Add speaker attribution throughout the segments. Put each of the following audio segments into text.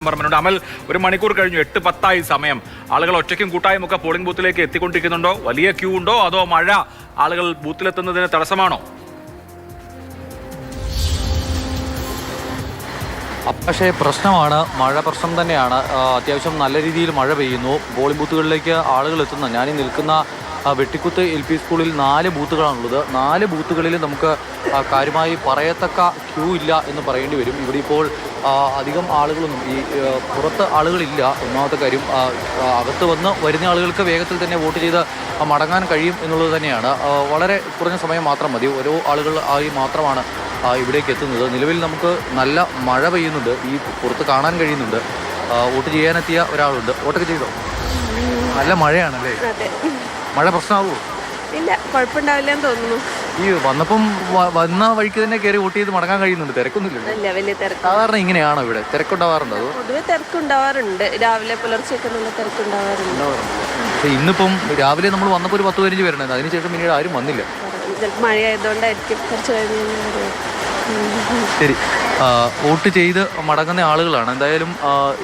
Speaker 1: പറഞ്ഞുണ്ട്. അമൽ, ഒരു മണിക്കൂർ കഴിഞ്ഞു, 8:10 സമയം. ആളുകൾ ഒറ്റയ്ക്കും കൂട്ടായും ഒക്കെ പോളിംഗ് ബൂത്തിലേക്ക് എത്തിക്കൊണ്ടിരിക്കുന്നുണ്ടോ? വലിയ ക്യൂ ഉണ്ടോ? അതോ മഴ ആളുകൾ ബൂത്തിലെത്തുന്നതിന് തടസ്സമാണോ?
Speaker 2: പക്ഷേ പ്രശ്നമാണ്, മഴ പ്രശ്നം തന്നെയാണ്. അത്യാവശ്യം നല്ല രീതിയിൽ മഴ പെയ്യുന്നു. പോളിംഗ് ബൂത്തുകളിലേക്ക് ആളുകൾ എത്തുന്ന, ഞാനീ നിൽക്കുന്ന വെട്ടിക്കുത്ത് LP സ്കൂളിൽ 4 ബൂത്തുകളാണുള്ളത്. 4 ബൂത്തുകളിൽ നമുക്ക് കാര്യമായി പറയത്തക്ക ക്യൂ ഇല്ല എന്ന് പറയേണ്ടി വരും. ഇവിടെ ഇപ്പോൾ അധികം ആളുകളൊന്നും പുറത്ത് ആളുകളില്ല. ഒന്നാമത്തെ കാര്യം, അകത്ത് വരുന്ന ആളുകൾക്ക് വേഗത്തിൽ തന്നെ വോട്ട് ചെയ്ത് മടങ്ങാൻ കഴിയും എന്നുള്ളത് തന്നെയാണ്. വളരെ കുറഞ്ഞ സമയം മാത്രം മതി. ഓരോ ആളുകൾ ആയി മാത്രമാണ് ഇവിടേക്ക് എത്തുന്നത്. നിലവിൽ നമുക്ക് നല്ല മഴ പെയ്യുന്നുണ്ട്, പുറത്ത് കാണാൻ കഴിയുന്നുണ്ട്. വോട്ട് ചെയ്യാനെത്തിയ ഒരാളുണ്ട്. വോട്ടൊക്കെ ചെയ്തോ? നല്ല മഴയാണല്ലേ? മഴ പ്രശ്നമാകുമോ?
Speaker 3: ഇല്ല, കുഴപ്പമുണ്ടാവില്ലെന്ന് തോന്നുന്നു.
Speaker 2: ഈ വന്ന വഴിക്ക് തന്നെ കയറി വോട്ട് ചെയ്ത് മടങ്ങാൻ കഴിയുന്നുണ്ട്, തിരക്കൊന്നുമില്ല?
Speaker 3: ഇല്ല, വലിയ തിരക്ക്.
Speaker 2: സാധാരണ ഇങ്ങനെയാണോ ഇവിടെ തിരക്കുണ്ടാവാറുണ്ടോ? അതോ
Speaker 3: പൊതുവെ തിരക്കുണ്ടാവാറുണ്ട്, രാവിലെ പുലർച്ചെയൊക്കെ നല്ല തിരക്കുണ്ടാവാറുണ്ട്.
Speaker 2: പക്ഷേ ഇന്നിപ്പം രാവിലെ നമ്മൾ വന്നപ്പോൾ ഒരു 10-15 പേരുണ്ടായിരുന്നു. അതിനുശേഷം പിന്നീട് ആരും വന്നില്ല.
Speaker 3: ചിലപ്പോൾ മഴയായതുകൊണ്ടായിരിക്കും കുറച്ച് കഴിഞ്ഞ്.
Speaker 2: ശരി, വോട്ട് ചെയ്ത് മടങ്ങുന്ന ആളുകളാണ്. എന്തായാലും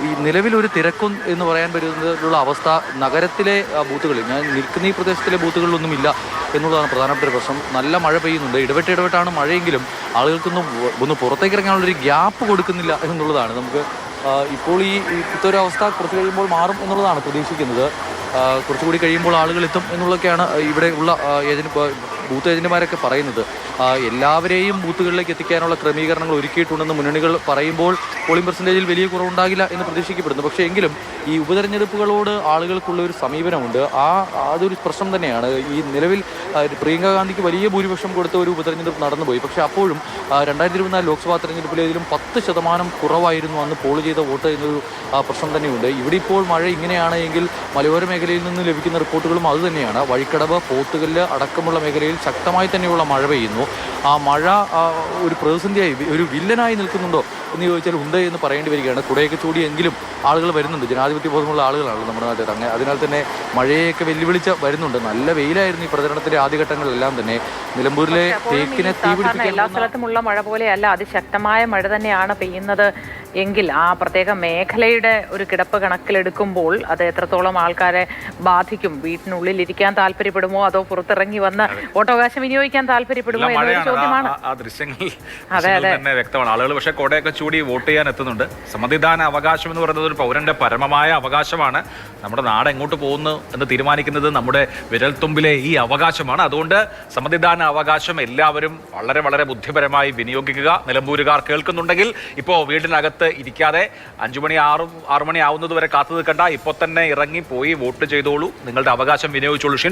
Speaker 2: ഈ നിലവിലൊരു തിരക്കും എന്ന് പറയാൻ പറ്റുന്നതിലുള്ള അവസ്ഥ നഗരത്തിലെ ബൂത്തുകളിൽ, ഞാൻ നിൽക്കുന്ന ഈ പ്രദേശത്തിലെ ബൂത്തുകളിലൊന്നുമില്ല എന്നുള്ളതാണ് പ്രധാനപ്പെട്ട പ്രശ്നം. നല്ല മഴ പെയ്യുന്നുണ്ട്, ഇടവിട്ടാണ് മഴയെങ്കിലും ആളുകൾക്കൊന്നും പുറത്തേക്ക് ഇറങ്ങാനുള്ളൊരു ഗ്യാപ്പ് കൊടുക്കുന്നില്ല എന്നുള്ളതാണ്. നമുക്ക് ഇപ്പോൾ ഇത്തരം അവസ്ഥ കുറച്ച് കഴിയുമ്പോൾ മാറും എന്നുള്ളതാണ് പ്രതീക്ഷിക്കുന്നത്. കുറച്ചുകൂടി കഴിയുമ്പോൾ ആളുകൾ എത്തും എന്നുള്ളതൊക്കെയാണ് ഇവിടെ ഉള്ള ബൂത്ത് ഏജന്റുമാരൊക്കെ പറയുന്നത്. എല്ലാവരെയും ബൂത്തുകളിലേക്ക് എത്തിക്കാനുള്ള ക്രമീകരണങ്ങൾ ഒരുക്കിയിട്ടുണ്ടെന്ന് മുന്നണികൾ പറയുമ്പോൾ പോളിംഗ് പെർസെൻറ്റേജിൽ വലിയ കുറവുണ്ടാകില്ല എന്ന് പ്രതീക്ഷിക്കപ്പെടുന്നു. പക്ഷേ എങ്കിലും ഈ ഉപതെരഞ്ഞെടുപ്പുകളോട് ആളുകൾക്കുള്ള ഒരു സമീപനമുണ്ട്. അതൊരു പ്രശ്നം തന്നെയാണ്. ഈ നിലവിൽ പ്രിയങ്ക ഗാന്ധിക്ക് വലിയ ഭൂരിപക്ഷം കൊടുത്ത ഒരു ഉപതെരഞ്ഞെടുപ്പ് നടന്നുപോയി. പക്ഷേ അപ്പോഴും 2024 ലോക്സഭാ തെരഞ്ഞെടുപ്പിലേതിലും 10% കുറവായിരുന്നു അന്ന് പോൾ ചെയ്ത വോട്ട് എന്നൊരു പ്രശ്നം തന്നെയുണ്ട്. ഇവിടെ ഇപ്പോൾ മഴ ഇങ്ങനെയാണ് എങ്കിൽ മലയോര മേഖലയിൽ നിന്ന് ലഭിക്കുന്ന റിപ്പോർട്ടുകളും അതുതന്നെയാണ്. വഴിക്കടവ്, പോത്തുകല്ല് അടക്കമുള്ള മേഖലയിൽ ശക്തമായി തന്നെയുള്ള മഴ പെയ്യുന്നു. ആ മഴ ഒരു പ്രതിസന്ധിയായി, ഒരു വില്ലനായി നിൽക്കുന്നുണ്ടോ എന്ന് ചോദിച്ചാൽ ഉണ്ട് എന്ന് പറയേണ്ടി വരികയാണ്. കുടയൊക്കെ ചൂടിയെങ്കിലും ആളുകൾ വരുന്നുണ്ട്. ജനാധിപത്യ ബോധമുള്ള ആളുകളാണ് നമ്മുടെ നാട്ടിൽ. അതിനാൽ തന്നെ മഴയൊക്കെ വെല്ലുവിളിച്ച് വരുന്നുണ്ട്. നല്ല വെയിലായിരുന്നു ഈ പ്രചരണത്തിന്റെ ആദ്യഘട്ടങ്ങളിലെല്ലാം തന്നെ. നിലമ്പൂരിലെ തേക്കിനെ തീപിടിപ്പിക്കാൻ
Speaker 4: എല്ലാ സ്ഥലത്തുമുള്ള മഴ പോലെയല്ല, അതിശക്തമായ മഴ തന്നെയാണ് പെയ്യുന്നത് എങ്കിൽ ആ പ്രത്യേക മേഖലയുടെ ഒരു കിടപ്പ് കണക്കിലെടുക്കുമ്പോൾ അത് എത്രത്തോളം ആൾക്കാരെ ബാധിക്കും? വീട്ടിനുള്ളിൽ ഇരിക്കാൻ താല്പര്യപ്പെടുമോ അതോ പുറത്തിറങ്ങി വന്ന് വോട്ടവകാശം വിനിയോഗിക്കാൻ താല്പര്യപ്പെടുമോ എന്നൊരു ചോദ്യമാണ്.
Speaker 1: ആ ദൃശ്യങ്ങൾ തന്നെ വ്യക്തമാണ്. ആളുകൾ പക്ഷേ കോടയൊക്കെ ചൂടി വോട്ട് ചെയ്യാൻ എത്തുന്നുണ്ട്. സമ്മതിദാന അവകാശം എന്ന് പറയുന്നത് ഒരു പൗരന്റെ പരമമായ അവകാശമാണ്. നമ്മുടെ നാട് എങ്ങോട്ട് പോകുന്നു എന്ന് തീരുമാനിക്കുന്നത് നമ്മുടെ വിരൽത്തുമ്പിലെ ഈ അവകാശമാണ്. അതുകൊണ്ട് സമ്മതിദാന അവകാശം എല്ലാവരും വളരെ വളരെ ബുദ്ധിപരമായി വിനിയോഗിക്കുക. നിലമ്പൂരുകാർ കേൾക്കുന്നുണ്ടെങ്കിൽ ഇപ്പോൾ വീടിനകത്ത് ഇരിക്കാതെ 5 മണി 6 മണി ആവുന്നത് വരെ കാത്തു നിൽക്കണ്ട. ഇപ്പോൾ തന്നെ ഇറങ്ങി പോയി വോട്ട് ചെയ്തോളൂ, നിങ്ങളുടെ അവകാശം വിനിയോഗിച്ചോളൂ.